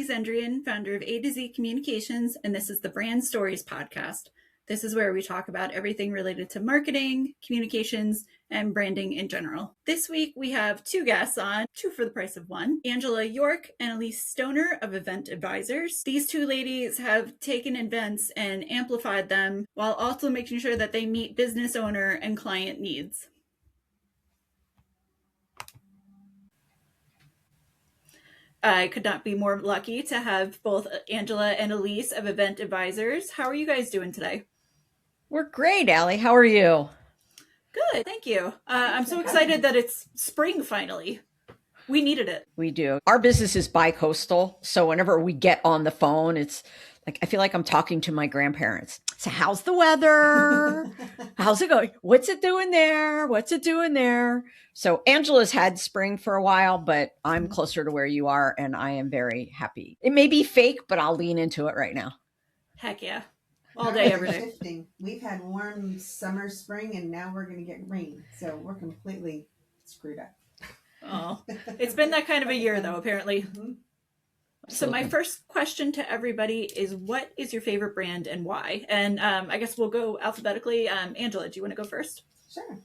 Elyse Endrian, founder of AtoZ Communications, and this is the Brand Stories podcast. This is where we talk about everything related to marketing, communications, and branding in general. This week, we have two guests on, two for the price of one, Angela York and Elyse Stoner of Event Advisors. These two ladies have taken events and amplified them while also making sure that they meet business owner and client needs. I could not be more lucky to have both Angela and Elyse of Event Advisors. How are you guys doing today? We're great, Allie. How are you? Good, thank you. I'm so excited that it's spring finally. We needed it. We do. Our business is bi-coastal, so whenever we get on the phone, it's like I feel like I'm talking to my grandparents. So how's the weather? How's it going? What's it doing there? What's it doing there? So Angela's had spring for a while, but I'm closer to where you are, and I am very happy. It may be fake, but I'll lean into it right now. Heck yeah. All day, every day. Shifting. We've had warm summer, spring, and now we're going to get rain. So we're completely screwed up. Oh, it's been that kind of a year, though, apparently. Mm-hmm. So my first question to everybody is, what is your favorite brand and why? And I guess we'll go alphabetically. Angela, do you want to go first? Sure.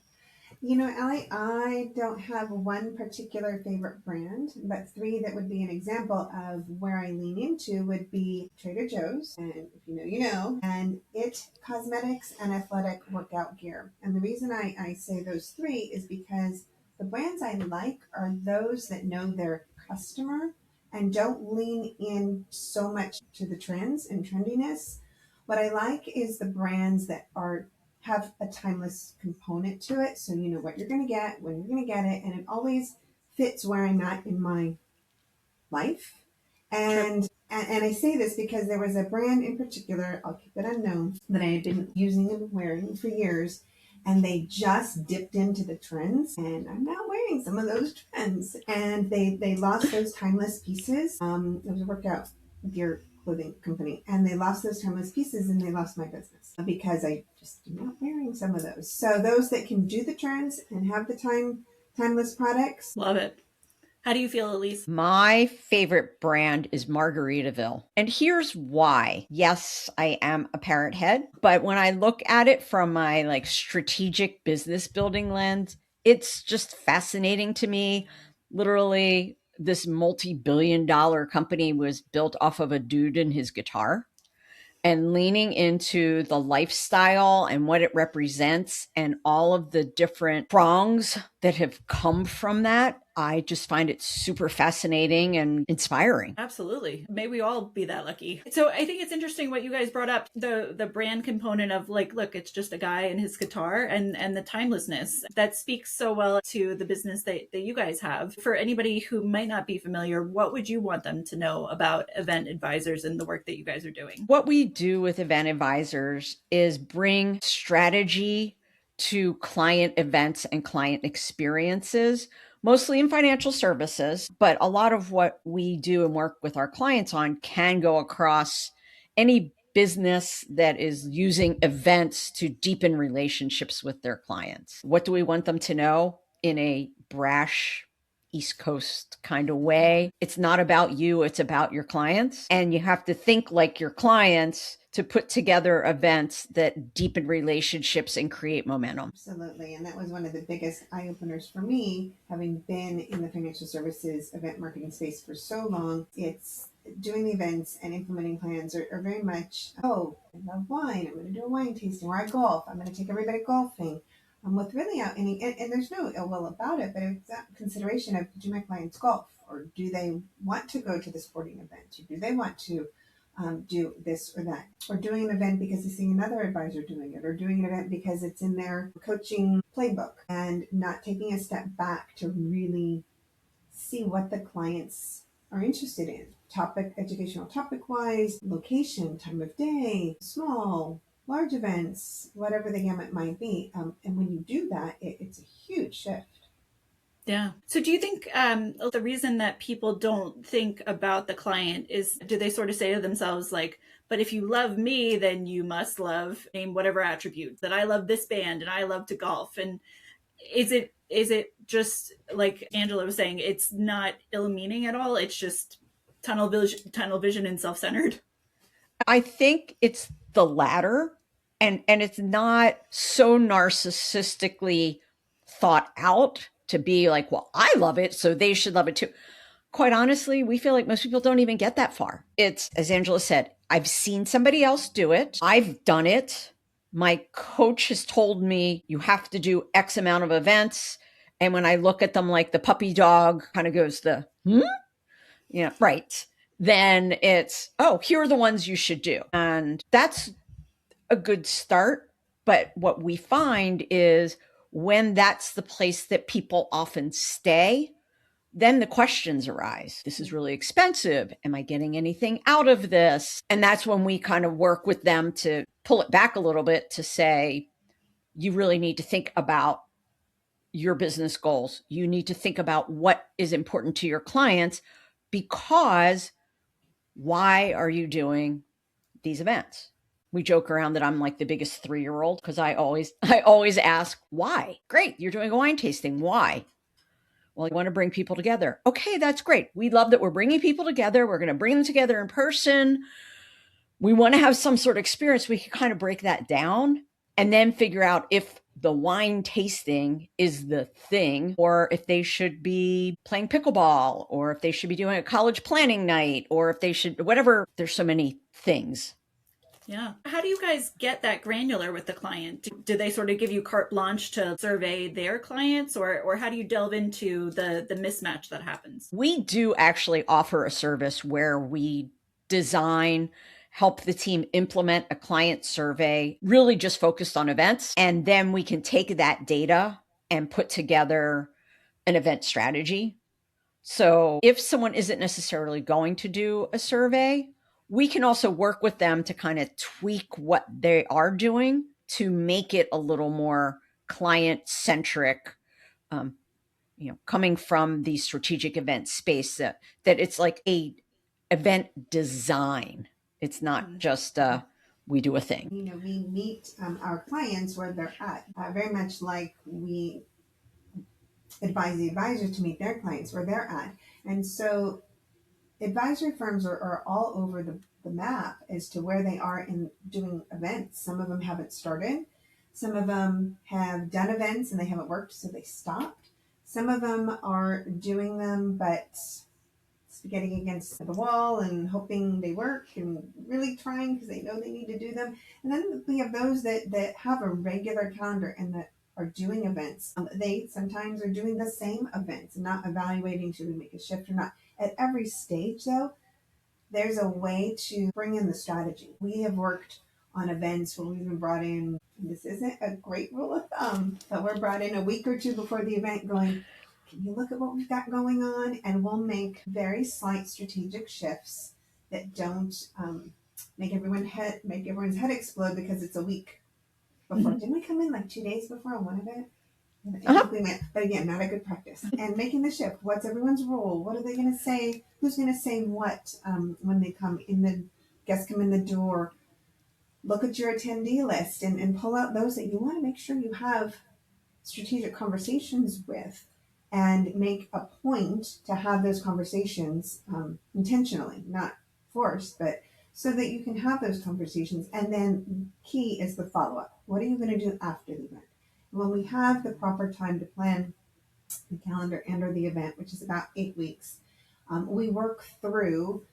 You know, Allie, I don't have one particular favorite brand, but three that would be an example of where I lean into would be Trader Joe's, and if you know, you know, and IT Cosmetics and athletic workout gear. And the reason I say those three is because the brands I like are those that know their customer and don't lean in so much to the trends and trendiness. What I like is the brands that have a timeless component to it. So you know what you're going to get, when you're going to get it, and it always fits where I'm at in my life. And I say this because there was a brand in particular, I'll keep it unknown, that I had been using and wearing for years. And they just dipped into the trends, and I'm now wearing some of those trends. And they lost those timeless pieces. It was a workout gear clothing company, and they lost those timeless pieces, and they lost my business because I just am not wearing some of those. So those that can do the trends and have the timeless products. Love it. How do you feel, Elyse? My favorite brand is Margaritaville. And here's why. Yes, I am a parrot head, but when I look at it from my strategic business building lens, it's just fascinating to me. Literally, this multi-billion-dollar company was built off of a dude and his guitar. And leaning into the lifestyle and what it represents and all of the different prongs that have come from that, I just find it super fascinating and inspiring. Absolutely. May we all be that lucky. So I think it's interesting what you guys brought up, the brand component of look, it's just a guy and his guitar and the timelessness. That speaks so well to the business that you guys have. For anybody who might not be familiar, what would you want them to know about Event Advisors and the work that you guys are doing? What we do with Event Advisors is bring strategy to client events and client experiences, mostly in financial services, but a lot of what we do and work with our clients on can go across any business that is using events to deepen relationships with their clients. What do we want them to know in a brash East Coast kind of way? It's not about you, it's about your clients. And you have to think like your clients to put together events that deepen relationships and create momentum. Absolutely. And that was one of the biggest eye-openers for me, having been in the financial services event marketing space for so long. It's doing the events and implementing plans are very much, I love wine. I'm going to do a wine tasting, or I golf. I'm going to take everybody golfing. With really out any, and there's no ill will about it, but it's that consideration of, do my clients golf, or do they want to go to the sporting event? Or do they want to do this or that, or doing an event because they see another advisor doing it, or doing an event because it's in their coaching playbook, and not taking a step back to really see what the clients are interested in, educational topic wise, location, time of day, small, large events, whatever the gamut might be. And when you do that, it's a huge shift. Yeah. So do you think the reason that people don't think about the client is, do they sort of say to themselves but if you love me, then you must love, name whatever attribute, that I love this band and I love to golf? And is it just like Angela was saying, it's not ill-meaning at all? It's just tunnel vision and self-centered? I think it's the latter, and it's not so narcissistically thought out to be like, well, I love it, so they should love it too. Quite honestly, we feel like most people don't even get that far. It's, as Angela said, I've seen somebody else do it. I've done it. My coach has told me you have to do X amount of events. And when I look at them like the puppy dog kind of goes the, yeah, right. Then it's, oh, here are the ones you should do. And that's a good start. But what we find is when that's the place that people often stay, then the questions arise. This is really expensive. Am I getting anything out of this? And that's when we kind of work with them to pull it back a little bit to say, you really need to think about your business goals. You need to think about what is important to your clients, because why are you doing these events? We joke around that I'm like the biggest 3-year-old because I always ask why. Great, you're doing a wine tasting. Why? Well, I want to bring people together. Okay, that's great. We love that we're bringing people together. We're going to bring them together in person. We want to have some sort of experience. We can kind of break that down and then figure out if the wine tasting is the thing, or if they should be playing pickleball, or if they should be doing a college planning night, or if they should, whatever. There's so many things. Yeah. How do you guys get that granular with the client? Do they sort of give you carte blanche to survey their clients, or how do you delve into the mismatch that happens? We do actually offer a service where we design, help the team implement a client survey, really just focused on events. And then we can take that data and put together an event strategy. So if someone isn't necessarily going to do a survey, we can also work with them to kind of tweak what they are doing to make it a little more client centric, coming from the strategic event space, that it's like a event design. It's not just we do a thing. We meet our clients where they're at, very much like we advise the advisor to meet their clients where they're at. And so advisory firms are all over the map as to where they are in doing events. Some of them haven't started. Some of them have done events and they haven't worked, so they stopped. Some of them are doing them, but getting against the wall and hoping they work and really trying because they know they need to do them. And then we have those that have a regular calendar and that are doing events. They sometimes are doing the same events and not evaluating should we make a shift or not. At every stage, though, there's a way to bring in the strategy. We have worked on events where we've been brought in, this isn't a great rule of thumb, but we're brought in a week or two before the event going, can you look at what we've got going on? And we'll make very slight strategic shifts that don't make everyone's head explode because it's a week before. Didn't we come in like 2 days before on one event? I think we went, but again, not a good practice. And making the shift. What's everyone's role? What are they going to say? Who's going to say what when they come in? The guests come in the door. Look at your attendee list and pull out those that you want to make sure you have strategic conversations with, and make a point to have those conversations intentionally, not forced, but so that you can have those conversations. And then key is the follow-up. What are you going to do after the event? When we have the proper time to plan the calendar and or the event, which is about 8 weeks, we work through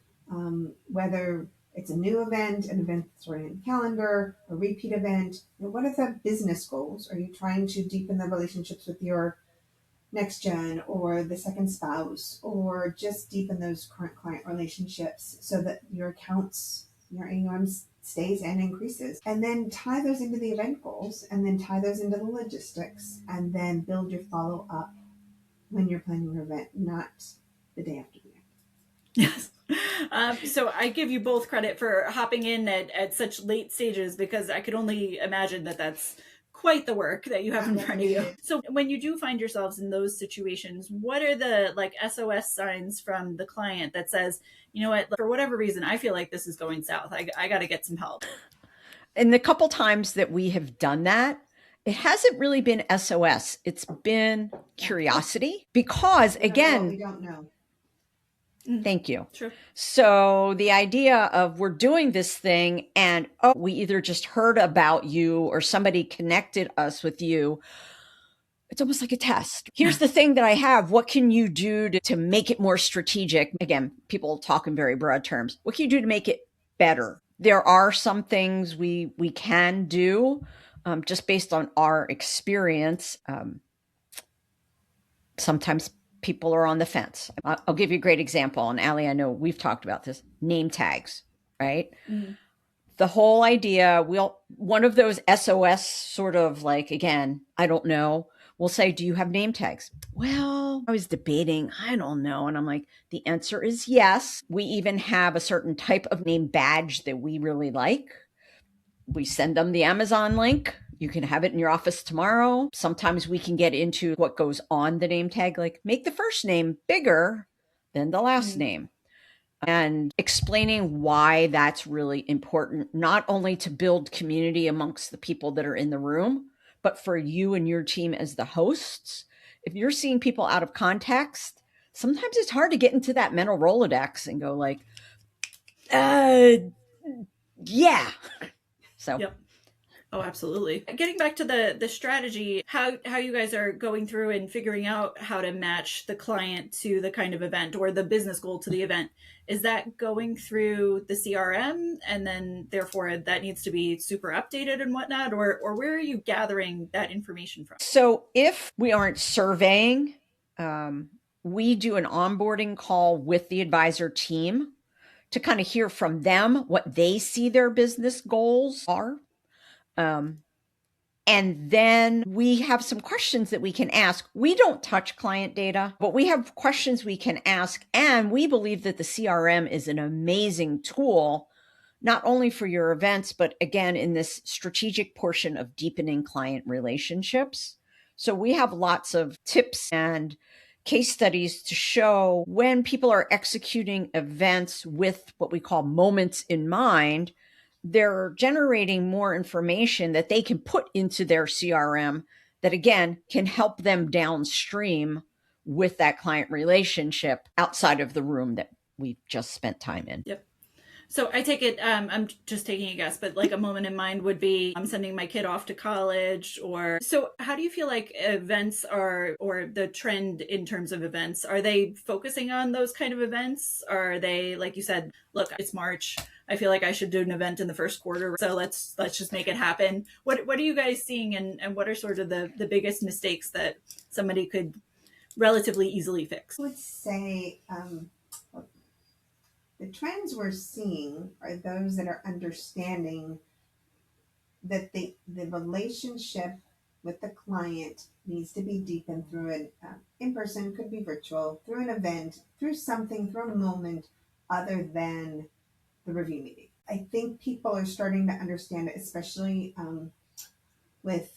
whether it's a new event, an event that's already in the calendar, a repeat event. What are the business goals? Are you trying to deepen the relationships with your next gen or the second spouse, or just deepen those current client relationships so that your accounts, your AUM stays and increases? And then tie those into the event goals, and then tie those into the logistics, and then build your follow up when you're planning your event, not the day after the event. Yes. So I give you both credit for hopping in at such late stages, because I could only imagine that that's quite the work that you have in front of you. So when you do find yourselves in those situations, what are the SOS signs from the client that says, you know what, for whatever reason, I feel like this is going south. I got to get some help. And the couple times that we have done that, it hasn't really been SOS. It's been curiosity, because again, we don't know. Thank you. True. So the idea of we're doing this thing and, oh, we either just heard about you or somebody connected us with you. It's almost like a test. Here's the thing that I have. What can you do to make it more strategic? Again, people talk in very broad terms. What can you do to make it better? There are some things we can do just based on our experience. Sometimes people are on the fence. I'll give you a great example. And Allie, I know we've talked about this, name tags, right? Mm-hmm. The whole idea, one of those SOS sort of like, again, I don't know, we'll say, do you have name tags? Well, I was debating, I don't know. And I'm like, the answer is yes. We even have a certain type of name badge that we really like. We send them the Amazon link. You can have it in your office tomorrow. Sometimes we can get into what goes on the name tag, like make the first name bigger than the last name. And explaining why that's really important, not only to build community amongst the people that are in the room, but for you and your team as the hosts. If you're seeing people out of context, sometimes it's hard to get into that mental Rolodex and go like, yeah. So Yep. Oh, absolutely. Getting back to the strategy, how you guys are going through and figuring out how to match the client to the kind of event or the business goal to the event. Is that going through the CRM and then therefore that needs to be super updated and whatnot? Or where are you gathering that information from? So if we aren't surveying, we do an onboarding call with the advisor team to kind of hear from them what they see their business goals are. And then we have some questions that we can ask. We don't touch client data, but we have questions we can ask. And we believe that the CRM is an amazing tool, not only for your events, but again, in this strategic portion of deepening client relationships. So we have lots of tips and case studies to show when people are executing events with what we call moments in mind, they're generating more information that they can put into their CRM that, again, can help them downstream with that client relationship outside of the room that we've just spent time in. Yep. So I take it, I'm just taking a guess, but like a moment in mind would be I'm sending my kid off to college or so how do you feel like events are or the trend in terms of events? Are they focusing on those kind of events? Are they, like you said, look, it's March. I feel like I should do an event in the first quarter. So let's just make it happen. What are you guys seeing and what are sort of the biggest mistakes that somebody could relatively easily fix? I would say the trends we're seeing are those that are understanding that the relationship with the client needs to be deepened through an in person, could be virtual, through an event, through something, through a moment other than the review meeting. I think people are starting to understand it, especially with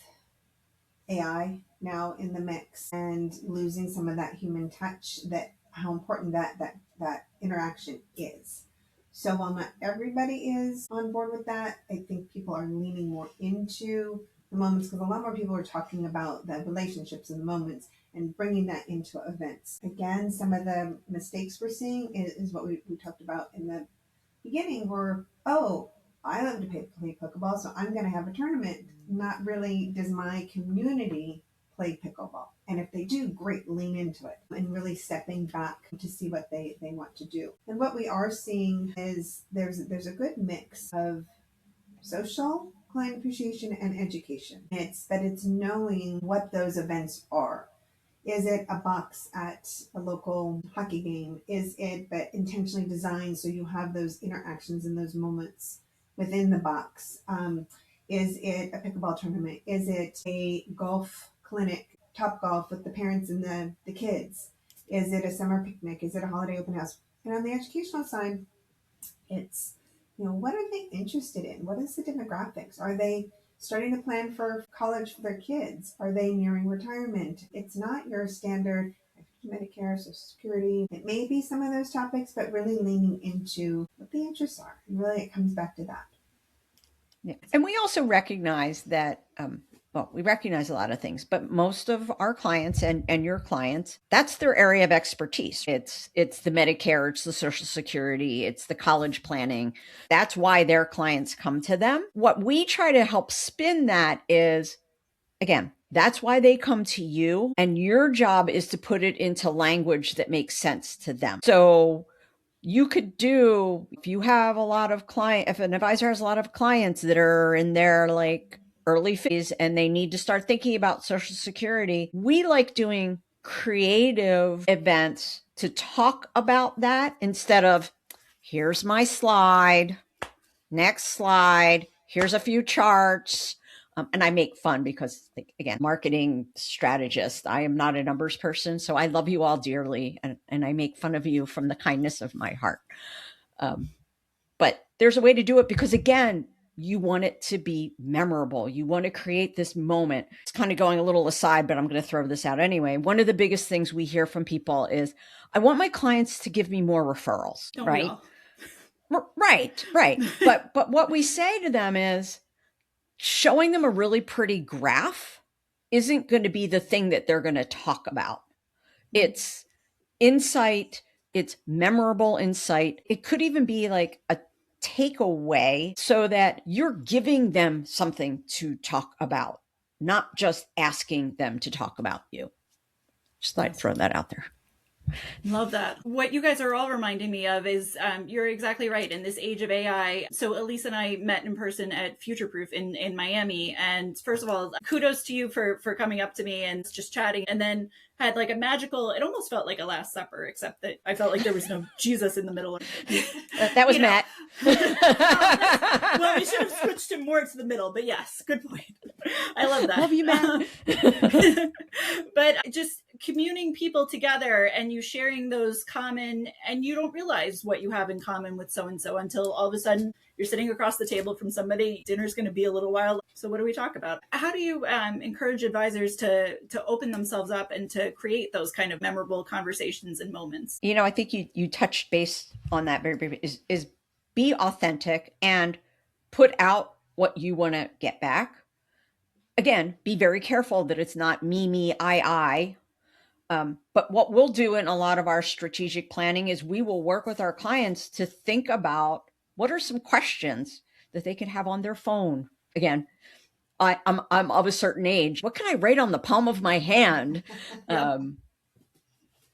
AI now in the mix and losing some of that human touch, that how important that interaction is. So while not everybody is on board with that, I think people are leaning more into the moments because a lot more people are talking about the relationships and the moments and bringing that into events. Again, some of the mistakes we're seeing is what we talked about in the beginning were, oh, I love to play pickleball, so I'm going to have a tournament. Not really does my community play pickleball. And if they do, great, lean into it and really stepping back to see what they want to do. And what we are seeing is there's a good mix of social client appreciation and education. It's knowing what those events are. Is it a box at a local hockey game? Is it but intentionally designed so you have those interactions and those moments within the box? Is it a pickleball tournament? Is it a golf clinic, Top Golf with the parents and the kids? Is it a summer picnic? Is it a holiday open house? And on the educational side, it's, what are they interested in? What is the demographics? Are they starting to plan for college for their kids? Are they nearing retirement? It's not your standard Medicare, Social Security. It may be some of those topics, but really leaning into what the interests are. And really, it comes back to that. Yeah. And we also recognize that well, we recognize a lot of things, but most of our clients and your clients, that's their area of expertise. It's the Medicare, it's the Social Security, it's the college planning. That's why their clients come to them. What we try to help spin that is, again, that's why they come to you, and your job is to put it into language that makes sense to them. So you could do, if you have a lot of if an advisor has a lot of clients that are in their like early phase and they need to start thinking about Social Security, we like doing creative events to talk about that instead of, here's my slide, next slide, here's a few charts. And I make fun because, like, again, marketing strategist, I am not a numbers person. So I love you all dearly. And I make fun of you from the kindness of my heart. But there's a way to do it because, again, you want it to be memorable. You want to create this moment. It's kind of going a little aside, but I'm going to throw this out anyway. One of the biggest things we hear from people is, I want my clients to give me more referrals, Don't right? we all? Right. But what we say to them is, showing them a really pretty graph isn't going to be the thing that they're going to talk about. It's insight, it's memorable insight. It could even be like a takeaway so that you're giving them something to talk about, not just asking them to talk about you. Just thought I'd throw that out there. Love that. What you guys are all reminding me of is you're exactly right. In this age of AI, so Elyse and I met in person at Future Proof in Miami. And first of all, kudos to you for coming up to me and just chatting. And then had like a magical, it almost felt like a Last Supper, except that I felt like there was no Jesus in the middle. That was Matt. Well, we should have switched him more to the middle, but yes, good point. I love that. Love you, Matt. But just communing people together and you sharing those common, and you don't realize what you have in common with so-and-so until all of a sudden you're sitting across the table from somebody. Dinner's going to be a little while. So what do we talk about? How do you encourage advisors to open themselves up and to create those kind of memorable conversations and moments? You know, I think you touched base on that very briefly, is be authentic and put out what you want to get back. Again, be very careful that it's not me, I. But what we'll do in a lot of our strategic planning is we will work with our clients to think about what are some questions that they can have on their phone. Again, I'm of a certain age. What can I write on the palm of my hand? Yep.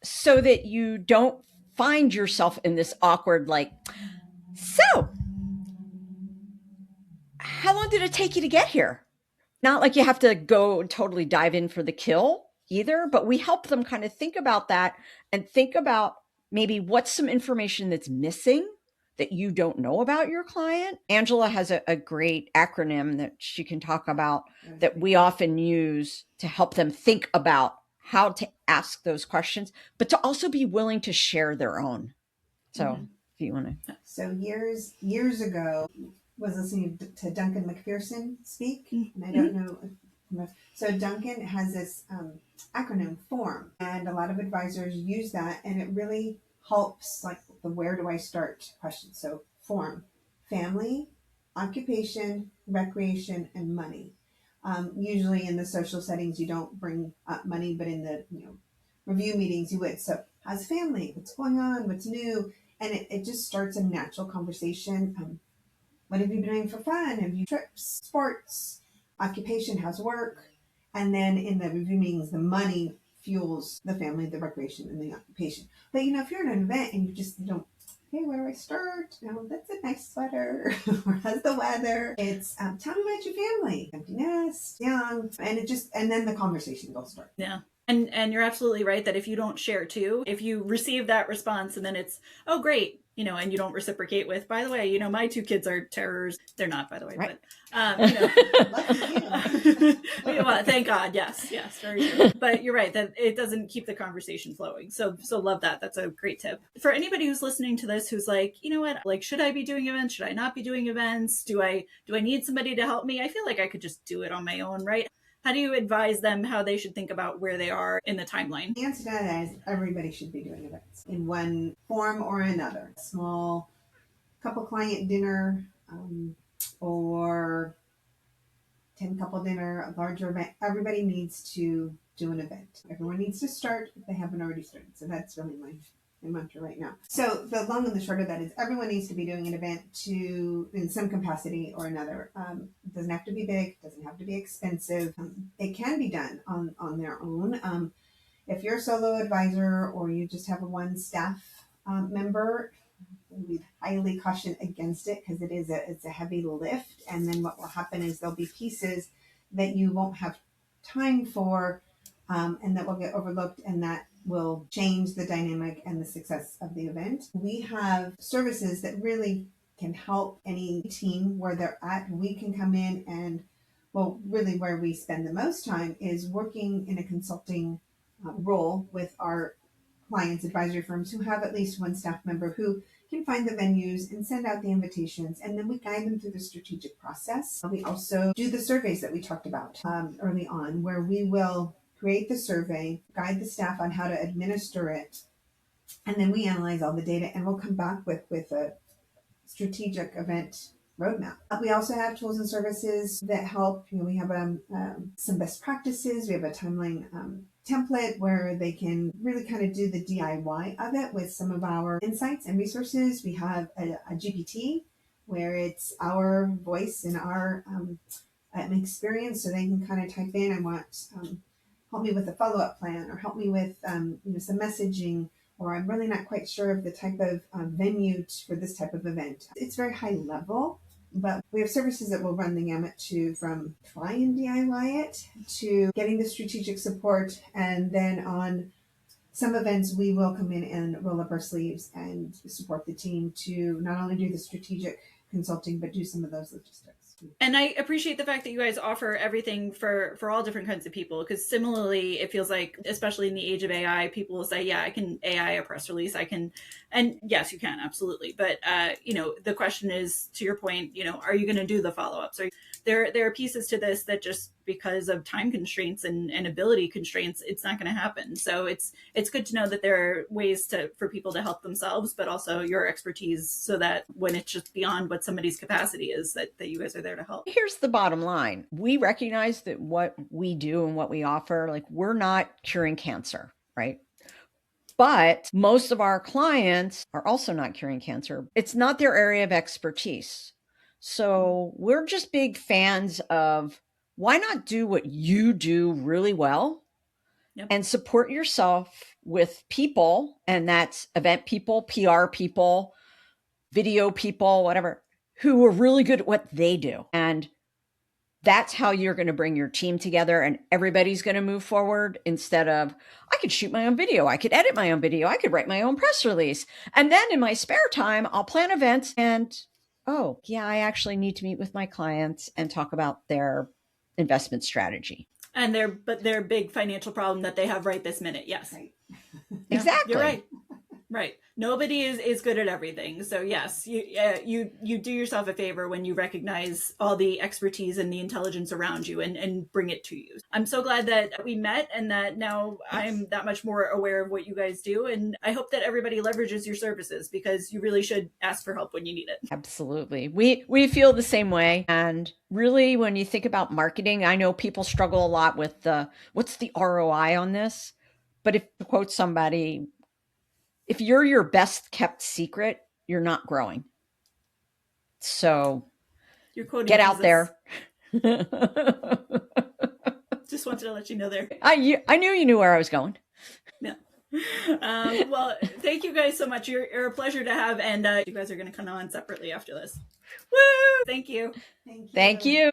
So that you don't find yourself in this awkward, like, so how long did it take you to get here? Not like you have to go totally dive in for the kill either, but we help them kind of think about that and think about maybe what's some information that's missing that you don't know about your client. Angela has a great acronym that she can talk about that we often use to help them think about how to ask those questions, but to also be willing to share their own. So if you want to. So years ago, was listening to Duncan McPherson speak, and I don't know. So Duncan has this acronym FORM, and a lot of advisors use that, and it really helps, like the where do I start question. So FORM: family, occupation, recreation, and money. Usually in the social settings, you don't bring up money, but in the review meetings, you would. So how's family? What's going on? What's new? And it just starts a natural conversation. What have you been doing for fun? Have you trips, sports, occupation, how's work? And then in the review meetings, the money fuels the family, the recreation, and the occupation. But if you're in an event and you just don't, hey, where do I start? That's a nice sweater. Or how's the weather? It's tell me about your family. Empty nest, young, and then the conversation will start. Yeah. And you're absolutely right that if you don't share too, if you receive that response and then it's, oh, great, and you don't reciprocate with, by the way, my 2 kids are terrors. They're not, by the way, right. But, well, thank God. Yes, very true. But you're right that it doesn't keep the conversation flowing. So love that. That's a great tip. For anybody who's listening to this, who's like, you know what, like, should I be doing events? Should I not be doing events? Do I need somebody to help me? I feel like I could just do it on my own, right? How do you advise them how they should think about where they are in the timeline? The answer to that is everybody should be doing events in one form or another. A small couple client dinner, or 10 couple dinner, a larger event. Everybody needs to do an event. Everyone needs to start if they haven't already started. So that's really my mantra right now. So the long and the short of that is everyone needs to be doing an event in some capacity or another. It doesn't have to be big, doesn't have to be expensive. It can be done on their own. If you're a solo advisor or you just have a one staff member, we highly caution against it because it's a heavy lift. And then what will happen is there'll be pieces that you won't have time for, and that will get overlooked, and that will change the dynamic and the success of the event. We have services that really can help any team where they're at. We can come in and, well, really where we spend the most time is working in a consulting role with our clients, advisory firms who have at least one staff member who can find the venues and send out the invitations, and then we guide them through the strategic process. We also do the surveys that we talked about early on, where we will create the survey, guide the staff on how to administer it, and then we analyze all the data and we'll come back with a strategic event roadmap. We also have tools and services that help. We have some best practices. We have a timeline template where they can really kind of do the DIY of it with some of our insights and resources. We have a GPT where it's our voice and our experience, so they can kind of type in, I want help me with a follow-up plan, or help me with some messaging, or I'm really not quite sure of the type of venue for this type of event. It's very high level, but we have services that will run the gamut from try and DIY it to getting the strategic support. And then on some events, we will come in and roll up our sleeves and support the team to not only do the strategic consulting, but do some of those logistics. And I appreciate the fact that you guys offer everything for all different kinds of people, because similarly, it feels like, especially in the age of AI, people will say, yeah, I can AI a press release. I can, and yes, you can, absolutely. But, the question is, to your point, are you going to do the follow-ups? There are pieces to this that just because of time constraints and ability constraints, it's not going to happen. So it's good to know that there are ways for people to help themselves, but also your expertise, so that when it's just beyond what somebody's capacity is, that you guys are there to help. Here's the bottom line. We recognize that what we do and what we offer, like, we're not curing cancer, right? But most of our clients are also not curing cancer. It's not their area of expertise. So we're just big fans of, why not do what you do really well? Yep. And support yourself with people, and that's event people, PR people, video people, whatever, who are really good at what they do. And that's how you're going to bring your team together, and everybody's going to move forward, instead of, I could shoot my own video, I could edit my own video, I could write my own press release, and then in my spare time, I'll plan events, and oh yeah, I actually need to meet with my clients and talk about their investment strategy. And their big financial problem that they have right this minute. Yes. Right. Exactly. You're right. Right. Nobody is good at everything. So yes, you do yourself a favor when you recognize all the expertise and the intelligence around you and bring it to you. I'm so glad that we met, and that now I'm that much more aware of what you guys do. And I hope that everybody leverages your services, because you really should ask for help when you need it. Absolutely. We feel the same way. And really, when you think about marketing, I know people struggle a lot with what's the ROI on this? But if, to quote somebody, if you're your best kept secret, you're not growing. So get out there. Just wanted to let you know there. I knew you knew where I was going. Yeah. Well, thank you guys so much. You're a pleasure to have. And you guys are going to come on separately after this. Woo! Thank you. Thank you. Thank you.